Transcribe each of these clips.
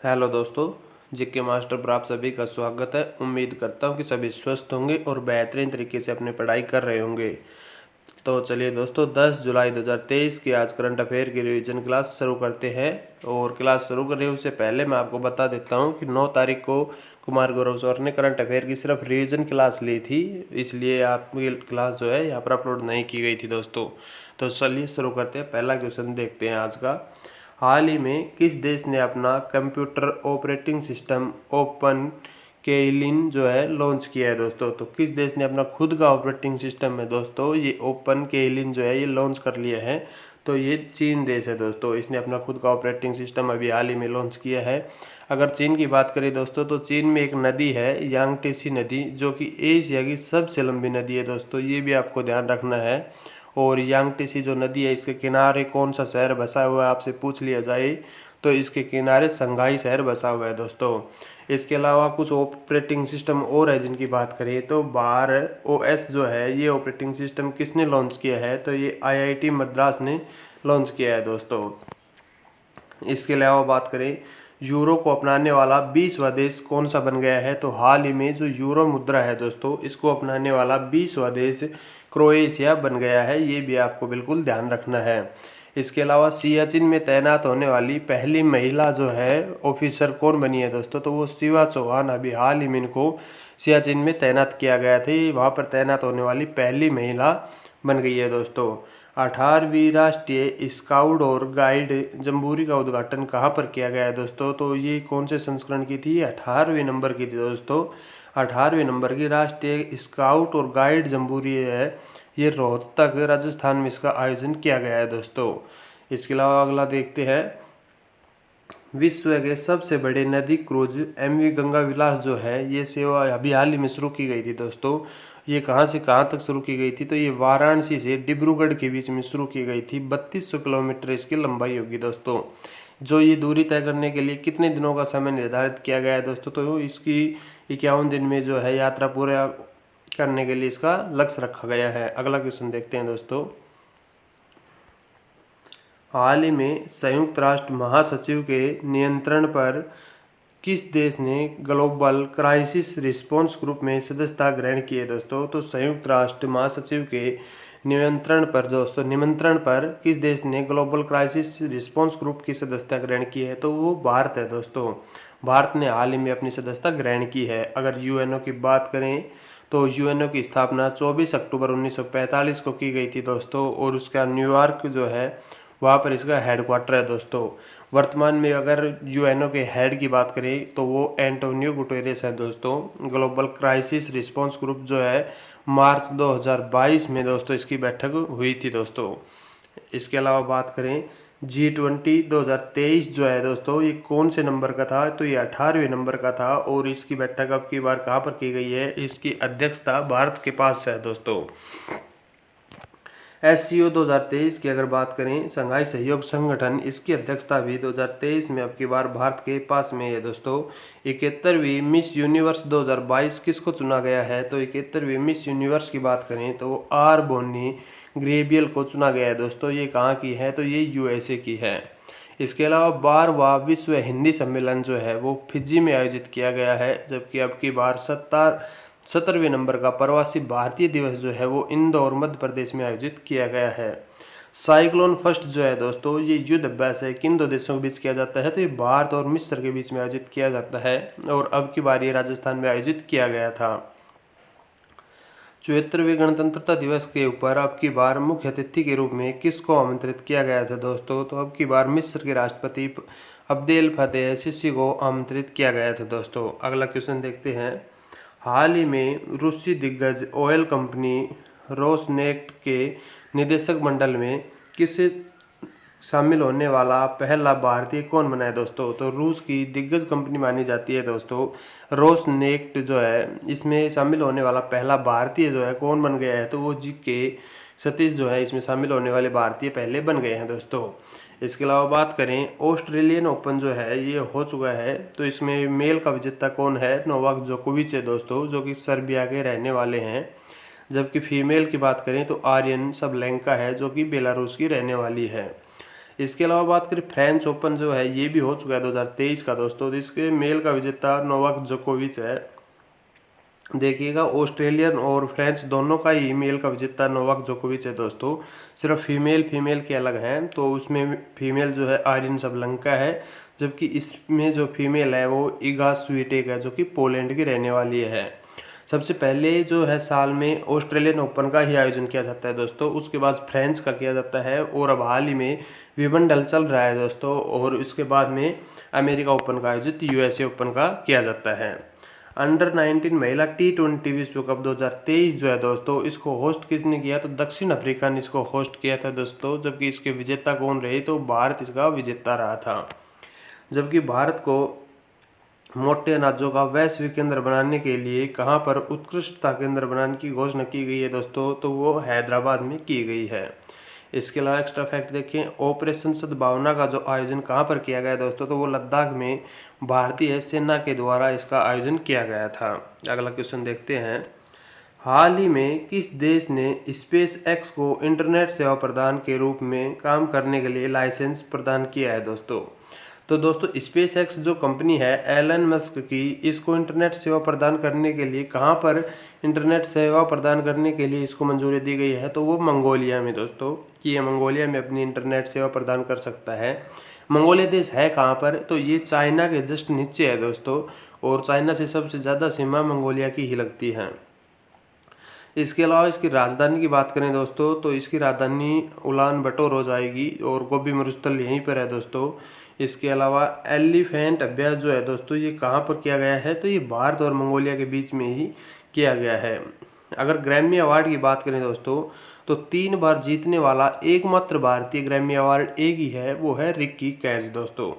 Hello दोस्तों, GK master पर आप सभी का स्वागत है। उम्मीद करता हूँ कि सभी स्वस्थ होंगे और बेहतरीन तरीके से अपनी पढ़ाई कर रहे होंगे। तो चलिए दोस्तों, 10 जुलाई 2023 की आज करंट अफेयर की रिवीजन क्लास शुरू करते हैं। और क्लास शुरू करने उससे पहले मैं आपको बता देता हूँ कि 9 तारीख को कुमार गौरव सर ने करंट अफेयर की सिर्फ रिवीजन क्लास ली थी, इसलिए आपकी क्लास जो है यहाँ पर अपलोड नहीं की गई थी दोस्तों। तो चलिए शुरू करते हैं। पहला क्वेश्चन देखते हैं आज का। हाल ही में किस देश ने अपना कंप्यूटर ऑपरेटिंग सिस्टम ओपन केलिन जो है लॉन्च किया है दोस्तों? तो किस देश ने अपना खुद का ऑपरेटिंग सिस्टम है दोस्तों, ये ओपन केलिन जो है ये लॉन्च कर लिया है? तो ये चीन देश है दोस्तों, इसने अपना खुद का ऑपरेटिंग सिस्टम अभी हाल ही में लॉन्च किया है। अगर चीन की बात करें दोस्तों, तो चीन में एक नदी है यांगटीसी नदी, जो कि एशिया की सबसे लंबी नदी है दोस्तों, ये भी आपको ध्यान रखना है। और यांगटीसी जो नदी है, इसके किनारे कौन सा शहर बसा हुआ है आपसे पूछ लिया जाए तो इसके किनारे संघाई शहर बसा हुआ है दोस्तों। इसके अलावा कुछ ऑपरेटिंग सिस्टम और है जिनकी बात करें तो बार ओएस जो है, ये ऑपरेटिंग सिस्टम किसने लॉन्च किया है? तो ये आईआईटी मद्रास ने लॉन्च किया है दोस्तों। इसके अलावा बात करें यूरो को अपनाने वाला 20वां देश कौन सा बन गया है? तो हाल ही में जो यूरो मुद्रा है दोस्तों, इसको अपनाने वाला 20वां देश क्रोएशिया बन गया है, ये भी आपको बिल्कुल ध्यान रखना है। इसके अलावा सियाचिन में तैनात होने वाली पहली महिला जो है ऑफिसर कौन बनी है दोस्तों? तो वो शिवा चौहान, अभी हाल ही में इनको सियाचिन में तैनात किया गया था, वहाँ पर तैनात होने वाली पहली महिला बन गई है दोस्तों। 18वीं राष्ट्रीय स्काउट और गाइड जम्बूरी का उद्घाटन कहाँ पर किया गया है दोस्तों? तो ये कौन से संस्करण की थी? 18वें नंबर की थी दोस्तों। 18वें नंबर की राष्ट्रीय स्काउट और गाइड जम्बूरी है, ये रोहतक राजस्थान में इसका आयोजन किया गया है दोस्तों। इसके अलावा अगला देखते हैं। विश्व के सबसे बड़े नदी क्रूज एमवी गंगा विलास जो है, ये सेवा अभी हाल ही में शुरू की गई थी दोस्तों। ये कहाँ से कहाँ तक शुरू की गई थी? तो ये वाराणसी से डिब्रूगढ़ के बीच में शुरू की गई थी। 3200 किलोमीटर इसकी लंबाई होगी दोस्तों। जो ये दूरी तय करने के लिए कितने दिनों का समय निर्धारित किया गया है दोस्तों? तो इसकी 51 दिन में जो है यात्रा पूरा करने के लिए इसका लक्ष्य रखा गया है। अगला क्वेश्चन देखते हैं दोस्तों। हाल ही में संयुक्त राष्ट्र महासचिव के नियंत्रण पर किस देश ने ग्लोबल क्राइसिस रिस्पांस ग्रुप में सदस्यता ग्रहण की है दोस्तों? तो संयुक्त राष्ट्र महासचिव के निमंत्रण पर किस देश ने ग्लोबल क्राइसिस रिस्पांस ग्रुप की सदस्यता ग्रहण की है? तो वो भारत है दोस्तों। भारत ने हाल ही में अपनी सदस्यता ग्रहण की है। अगर यूएनओ की बात करें तो यूएनओ की स्थापना 24 अक्टूबर 1945 को की गई थी दोस्तों, और उसका न्यूयॉर्क जो है वहाँ पर इसका हेडक्वार्टर है दोस्तों। वर्तमान में अगर यूएनओ के हेड की बात करें तो वो एंटोनियो गुटेरेस है दोस्तों। ग्लोबल क्राइसिस रिस्पांस ग्रुप जो है मार्च 2022 में दोस्तों इसकी बैठक हुई थी दोस्तों। इसके अलावा बात करें G20 2023 जो है दोस्तों, ये कौन से नंबर का था? तो ये 18वें नंबर का था, और इसकी बैठक अब की बार कहाँ पर की गई है? इसकी अध्यक्षता भारत के पास है दोस्तों। SCO 2023 की अगर बात करें, संघाई सहयोग संगठन, इसकी अध्यक्षता भी 2023 में अब की बार भारत के पास में है दोस्तों। 71वीं मिस यूनिवर्स 2022 किसको चुना गया है? तो 71वीं मिस यूनिवर्स की बात करें तो आर बोनी ग्रेबियल को चुना गया है दोस्तों। ये कहाँ की है? तो ये USA की है। इसके अलावा 12वां विश्व हिंदी सम्मेलन जो है वो फिजी में आयोजित किया गया है, जबकि अब की बार 17वें नंबर का प्रवासी भारतीय दिवस जो है वो इंदौर मध्य प्रदेश में आयोजित किया गया है। साइक्लोन फर्स्ट जो है दोस्तों, ये युद्ध अभ्यास है, किन दो देशों के बीच किया जाता है? तो ये भारत और मिस्र के बीच में आयोजित किया जाता है, और अब की बार ये राजस्थान में आयोजित किया गया था। 74वें गणतंत्रता दिवस के ऊपर अब की बार मुख्य अतिथि के रूप में किसको आमंत्रित किया गया था दोस्तों? तो अब की बार मिस्र के राष्ट्रपति अब्देल फतेह सिसी को आमंत्रित किया गया था दोस्तों। अगला क्वेश्चन देखते हैं। हाल ही में रूसी दिग्गज ऑयल कंपनी रोसनेफ्ट के निदेशक मंडल में किसे शामिल होने वाला पहला भारतीय कौन बना है दोस्तों? तो रूस की दिग्गज कंपनी मानी जाती है दोस्तों रोसनेफ्ट जो है, इसमें शामिल होने वाला पहला भारतीय जो है कौन बन गया है? तो वो GK सतीश जो है इसमें शामिल होने वाले भारतीय पहले बन गए हैं दोस्तों। इसके अलावा बात करें ऑस्ट्रेलियन ओपन जो है ये हो चुका है, तो इसमें मेल का विजेता कौन है? नोवाक जोकोविच है दोस्तों, जो कि सर्बिया के रहने वाले हैं। जबकि फीमेल की बात करें तो आर्यन सबलेंका है, जो कि बेलारूस की रहने वाली है। इसके अलावा बात करें फ्रेंच ओपन जो है ये भी हो चुका है 2023 का दोस्तों, जिसके मेल का विजेता नोवाक जोकोविच है। देखिएगा ऑस्ट्रेलियन और फ्रेंच दोनों का ही मेल का विजेता नोवाक जोकोविच है दोस्तों, सिर्फ फीमेल के अलग हैं। तो उसमें फीमेल जो है आयरिन सबलंका है, जबकि इसमें जो फीमेल है वो इगा स्वीटेक है, जो कि पोलैंड की रहने वाली है। सबसे पहले जो है साल में ऑस्ट्रेलियन ओपन का ही आयोजन किया जाता है दोस्तों, उसके बाद फ्रेंच का किया जाता है, और अब हाल ही में विंबलडन चल रहा है दोस्तों, और इसके बाद में अमेरिका ओपन का आयोजित यूएसए ओपन का किया जाता है। अंडर 19 महिला T20 विश्व कप 2023 जो है दोस्तों, इसको होस्ट किसने किया? तो दक्षिण अफ्रीका ने इसको होस्ट किया था दोस्तों, जबकि इसके विजेता कौन रहे? तो भारत इसका विजेता रहा था। जबकि भारत को मोटे अनाजों का वैश्विक केंद्र बनाने के लिए कहां पर उत्कृष्टता केंद्र बनाने की घोषणा की गई है दोस्तों? तो वो हैदराबाद में की गई है। इसके अलावा एक्स्ट्रा फैक्ट देखें, ऑपरेशन सद्भावना का जो आयोजन कहां पर किया गया दोस्तों? तो वो लद्दाख में भारतीय सेना के द्वारा इसका आयोजन किया गया था। अगला क्वेश्चन देखते हैं, हाल ही में किस देश ने स्पेस एक्स को इंटरनेट सेवा प्रदान के रूप में काम करने के लिए लाइसेंस प्रदान किया है दोस्तों? तो दोस्तों स्पेस एक्स जो कंपनी है एलन मस्क की, इसको इंटरनेट सेवा प्रदान करने के लिए कहां पर इंटरनेट सेवा प्रदान करने के लिए इसको मंजूरी दी गई है? तो वो मंगोलिया में दोस्तों, कि ये मंगोलिया में अपनी इंटरनेट सेवा प्रदान कर सकता है। मंगोलिया देश है कहाँ पर? तो ये चाइना के जस्ट नीचे है दोस्तों, और चाइना से सबसे ज़्यादा सीमा मंगोलिया की ही लगती है। इसके अलावा इसकी राजधानी की बात करें दोस्तों, तो इसकी राजधानी उलान बटोर हो जाएगी, और गोबी मरुस्थल यहीं पर है दोस्तों। इसके अलावा एलिफेंट अभ्यास जो है दोस्तों, ये कहाँ पर किया गया है? तो ये भारत और मंगोलिया के बीच में ही किया गया है। अगर ग्रैमी अवार्ड की बात करें दोस्तों, तो 3 बार जीतने वाला एकमात्र भारतीय ग्रैमी अवार्ड एक ही है, वो है रिकी कैश दोस्तों।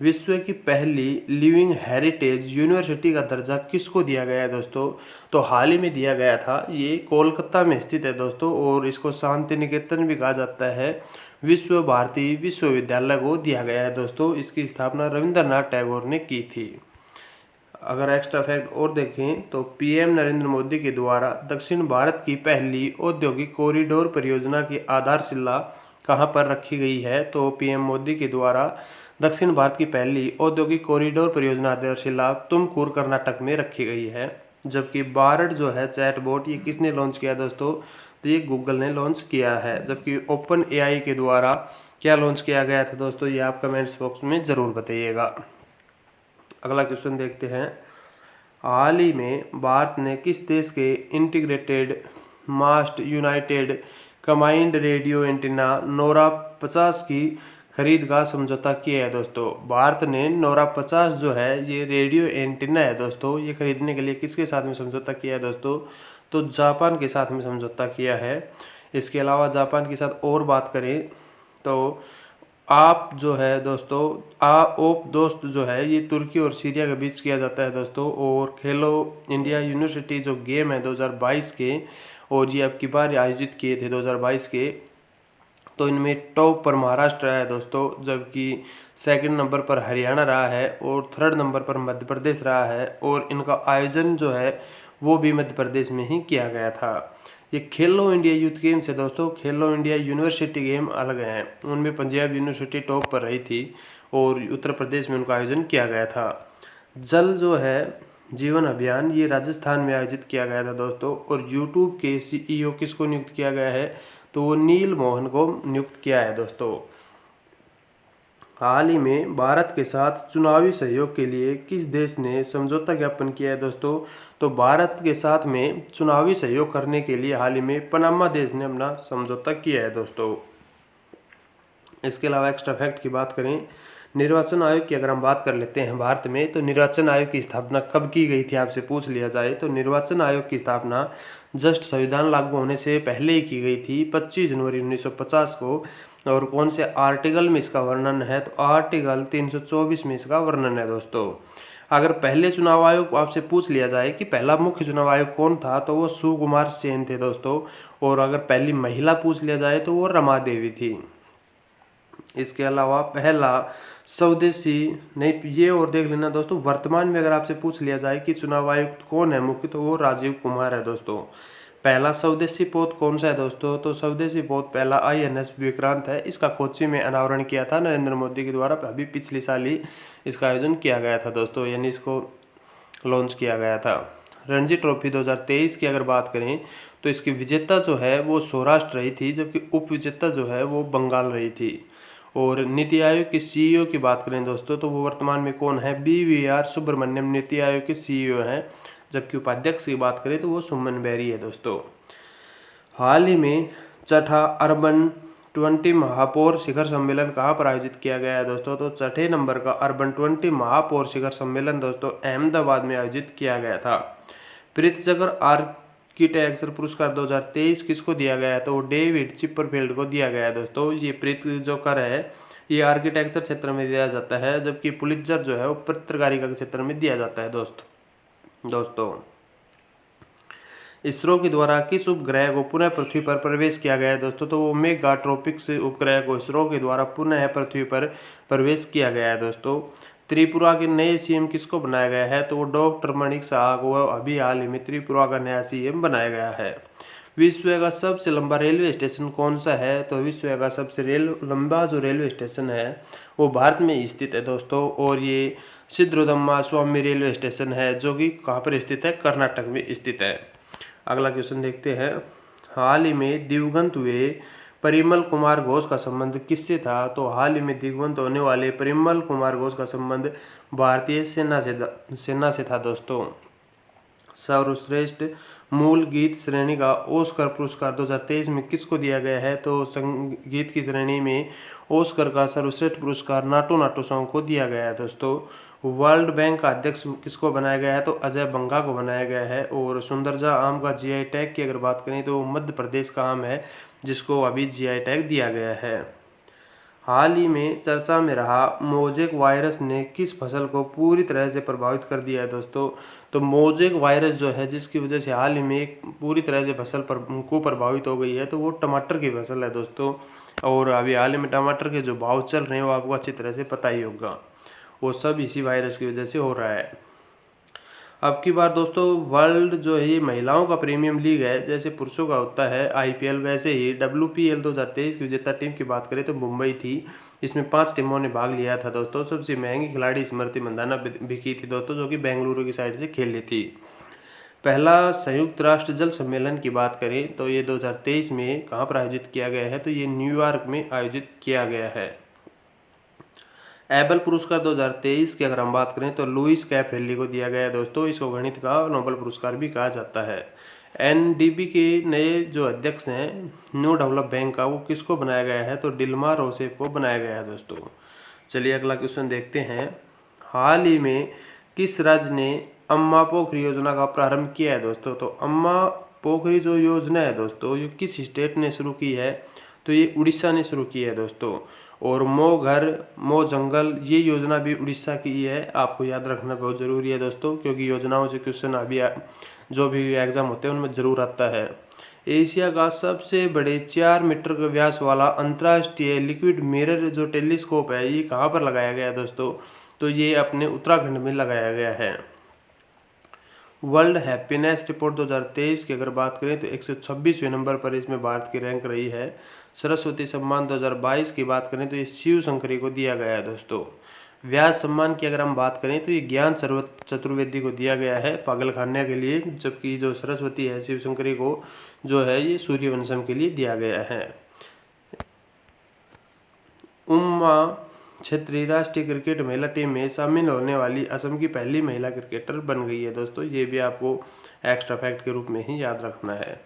विश्व की पहली लिविंग हेरिटेज यूनिवर्सिटी का दर्जा किसको दिया गया है दोस्तों? तो हाल ही में दिया गया था, ये कोलकाता में स्थित है दोस्तों, और इसको शांति निकेतन भी कहा जाता है। विश्व भारती विश्वविद्यालय को दिया गया है दोस्तों, इसकी स्थापना रविंद्रनाथ टैगोर ने की थी। अगर एक्स्ट्रा फैक्ट और देखें, तो पीएम नरेंद्र मोदी के द्वारा दक्षिण भारत की पहली औद्योगिक कॉरिडोर परियोजना की आधारशिला कहां पर रखी गई है? तो पीएम मोदी के द्वारा दक्षिण भारत की पहली औद्योगिक कॉरिडोर परियोजना आधारशिला तुमकुर कर्नाटक में रखी गई है। जबकि बार्ड जो है चैटबॉट, ये किसने लॉन्च किया दोस्तों? तो ये गूगल ने लॉन्च किया है। जबकि ओपन एआई के द्वारा क्या लॉन्च किया गया था दोस्तों? ये आप कमेंट्स बॉक्स में ज़रूर बताइएगा। अगला क्वेश्चन देखते हैं, हाल ही में भारत ने किस देश के integrated mast united command radio antenna NORA 50 की खरीद का समझौता किया है दोस्तों? भारत ने नोरा 50 जो है ये रेडियो एंटीना है दोस्तों, ये खरीदने के लिए किसके साथ में समझौता किया है दोस्तों? तो जापान के साथ में समझौता किया है। इसके अलावा जापान के साथ और बात करें तो आप जो है दोस्तों ओप दोस्त जो है ये तुर्की और सीरिया के बीच किया जाता है दोस्तों। और खेलो इंडिया यूनिवर्सिटी जो गेम है 2022 के, और ये अब की बार आयोजित किए थे 2022 के, तो इनमें टॉप पर महाराष्ट्र है दोस्तों, जबकि सेकंड नंबर पर हरियाणा रहा है, और थर्ड नंबर पर मध्य प्रदेश रहा है। और इनका आयोजन जो है वो भी मध्य प्रदेश में ही किया गया था। ये खेलो इंडिया यूथ गेम्स है दोस्तों, खेलो इंडिया यूनिवर्सिटी गेम अलग हैं, उनमें पंजाब यूनिवर्सिटी टॉप पर रही थी, और उत्तर प्रदेश में उनका आयोजन किया गया था। जल जो है जीवन अभियान, ये राजस्थान में आयोजित किया गया था दोस्तों। और यूट्यूब के सीईओ किसको नियुक्त किया गया है? तो वो नील मोहन को नियुक्त किया है दोस्तों। हाल ही में भारत के साथ चुनावी सहयोग के लिए किस देश ने समझौता ज्ञापन किया है दोस्तों? तो भारत के साथ में चुनावी सहयोग करने के लिए हाल ही में पनामा देश ने अपना समझौता किया है दोस्तों। इसके अलावा एक्स्ट्रा फैक्ट की बात करें, निर्वाचन आयोग की अगर हम बात कर लेते हैं भारत में, तो निर्वाचन आयोग की स्थापना कब की गई थी आपसे पूछ लिया जाए, तो निर्वाचन आयोग की स्थापना जस्ट संविधान लागू होने से पहले ही की गई थी 25 जनवरी 1950 को। और कौन से आर्टिकल में इसका वर्णन है? तो आर्टिकल 324 में इसका वर्णन है दोस्तों। अगर पहले चुनाव आयोग आपसे पूछ लिया जाए कि पहला मुख्य चुनाव आयोग कौन था, तो वो सुकुमार सेन थे दोस्तों। और अगर पहली महिला पूछ लिया जाए तो वो रमा देवी थी। इसके अलावा पहला स्वदेशी नहीं, ये और देख लेना दोस्तों, वर्तमान में अगर आपसे पूछ लिया जाए कि चुनाव आयुक्त कौन है मुख्य, तो वो राजीव कुमार है दोस्तों। पहला स्वदेशी पोत कौन सा है दोस्तों? तो स्वदेशी पोत पहला INS विक्रांत है। इसका कोच्चि में अनावरण किया था नरेंद्र मोदी के द्वारा, अभी पिछले साल ही इसका आयोजन किया गया था दोस्तों, यानी इसको लॉन्च किया गया था। रणजी ट्रॉफी 2023 की अगर बात करें तो इसकी विजेता जो है वो सौराष्ट्र रही थी, जबकि उप विजेता जो है वो बंगाल रही थी। और नीति आयोग के CEO की बात करें दोस्तों तो वो वर्तमान में कौन है? BVR सुब्रमण्यम नीति आयोग के CEO हैं, जबकि उपाध्यक्ष की बात करें तो वो सुमन बेरी है दोस्तों। हाल ही में छठा अर्बन 20 महापौर शिखर सम्मेलन कहाँ पर आयोजित किया गया है दोस्तों? तो छठे नंबर का अर्बन 20 महापौर शिखर सम्मेलन दोस्तों अहमदाबाद में आयोजित किया गया था। प्रित्जकर आर्किटेक्चर पुरस्कार 2023 किसको दिया गया है? तो डेविड चिपरफील्ड को दिया गया है दोस्तों। ये प्रित्जकर है, ये आर्किटेक्चर क्षेत्र में दिया जाता है, जबकि पुलित्जर जो है वो पत्रकारिता के क्षेत्र में दिया जाता है दोस्तों। इसरो के द्वारा किस उपग्रह को पुनः पृथ्वी पर प्रवेश किया गया है दोस्तों? तो वो मेगाट्रोपिक्स उपग्रह को इसरो के द्वारा पुनः पृथ्वी पर प्रवेश किया गया है दोस्तों। त्रिपुरा के नए CM किसको बनाया गया है? तो वो डॉक्टर मणिक साहा को अभी हाल ही में त्रिपुरा का नया CM बनाया गया है। विश्व का सबसे लंबा रेलवे स्टेशन कौन सा है? तो विश्व का सबसे लंबा जो रेलवे स्टेशन है वो भारत में स्थित है दोस्तों, और ये सिद्धोदम्मा स्वामी रेलवे स्टेशन है, जो कि कहाँ पर स्थित है? कर्नाटक में स्थित है। अगला क्वेश्चन देखते हैं। हाल ही में दिवंगत हुए परिमल कुमार घोष का संबंध किससे था? तो हाल ही में दिवंगत होने वाले परिमल कुमार घोष का संबंध भारतीय सेना से था दोस्तों। सर्वश्रेष्ठ मूल गीत श्रेणी का ऑस्कर पुरस्कार 2023 में किसको दिया गया है? तो संगीत की श्रेणी में ऑस्कर का सर्वश्रेष्ठ पुरस्कार नाटू नाटू सॉन्ग को दिया गया है दोस्तों। वर्ल्ड बैंक का अध्यक्ष किसको बनाया गया है? तो अजय बंगा को बनाया गया है। और सुंदरजा आम का GI टैग की अगर बात करें तो मध्य प्रदेश का आम है, जिसको अभी GI टैग दिया गया है। हाल ही में चर्चा में रहा मोज़ेक वायरस ने किस फसल को पूरी तरह से प्रभावित कर दिया है दोस्तों? तो मोज़ेक वायरस जो है, जिसकी वजह से हाल ही में एक पूरी तरह से फसल को प्रभावित हो गई है, तो वो टमाटर की फसल है दोस्तों। और अभी हाल ही में टमाटर के जो भाव चल रहे हैं वो आपको अच्छी तरह से पता ही होगा, वो सब इसी वायरस की वजह से हो रहा है। अब की बार दोस्तों वर्ल्ड जो है ये महिलाओं का प्रीमियम लीग है, जैसे पुरुषों का होता है IPL, वैसे ही WPL 2023 की विजेता टीम की बात करें तो मुंबई थी। इसमें 5 टीमों ने भाग लिया था दोस्तों। सबसे महंगी खिलाड़ी स्मृति मंदाना बिकी थी दोस्तों, जो कि बेंगलुरु की साइड से खेल रही थी। पहला संयुक्त राष्ट्र जल सम्मेलन की बात करें तो ये 2023 में कहाँ पर आयोजित किया गया है? तो ये न्यूयॉर्क में आयोजित किया गया है। एबल पुरस्कार 2023 की अगर हम बात करें तो लुइस कैप्रेली को दिया गया है दोस्तों। इसको गणित का नोबेल पुरस्कार भी कहा जाता है। NDB के नए जो अध्यक्ष हैं न्यू डेवलप बैंक का, वो किसको बनाया गया है? तो डिल्मा रोसेफ को बनाया गया है दोस्तों। चलिए अगला क्वेश्चन देखते हैं। हाल ही में किस राज्य ने अम्मा पोखरी योजना का प्रारंभ किया है दोस्तों? तो अम्मा पोखरी जो योजना है दोस्तों, ये किस स्टेट ने शुरू की है? तो ये उड़ीसा ने शुरू की है दोस्तों। और मो घर मो जंगल, ये योजना भी उड़ीसा की ही है। आपको याद रखना बहुत ज़रूरी है दोस्तों, क्योंकि योजनाओं से क्वेश्चन अभी जो भी एग्जाम होते हैं उनमें ज़रूर आता है। एशिया का सबसे बड़े 4 मीटर का व्यास वाला अंतर्राष्ट्रीय लिक्विड मिरर जो टेलीस्कोप है, ये कहाँ पर लगाया गया है दोस्तों? तो ये अपने उत्तराखंड में लगाया गया है। वर्ल्ड हैप्पीनेस रिपोर्ट 2023 की अगर बात करें तो 126वें नंबर पर इसमें भारत की रैंक रही है। सरस्वती सम्मान 2022 की बात करें तो ये शिव शंकरी को दिया गया है दोस्तों। व्यास सम्मान की अगर हम बात करें तो ये ज्ञान चतुर्वेदी को दिया गया है पागलखाने के लिए, जबकि जो सरस्वती है शिव शंकरी को जो है ये सूर्यवंशम के लिए दिया गया है। उमा क्षेत्रीय राष्ट्रीय क्रिकेट महिला टीम में शामिल होने वाली असम की पहली महिला क्रिकेटर बन गई है दोस्तों। ये भी आपको एक्स्ट्रा फैक्ट के रूप में ही याद रखना है।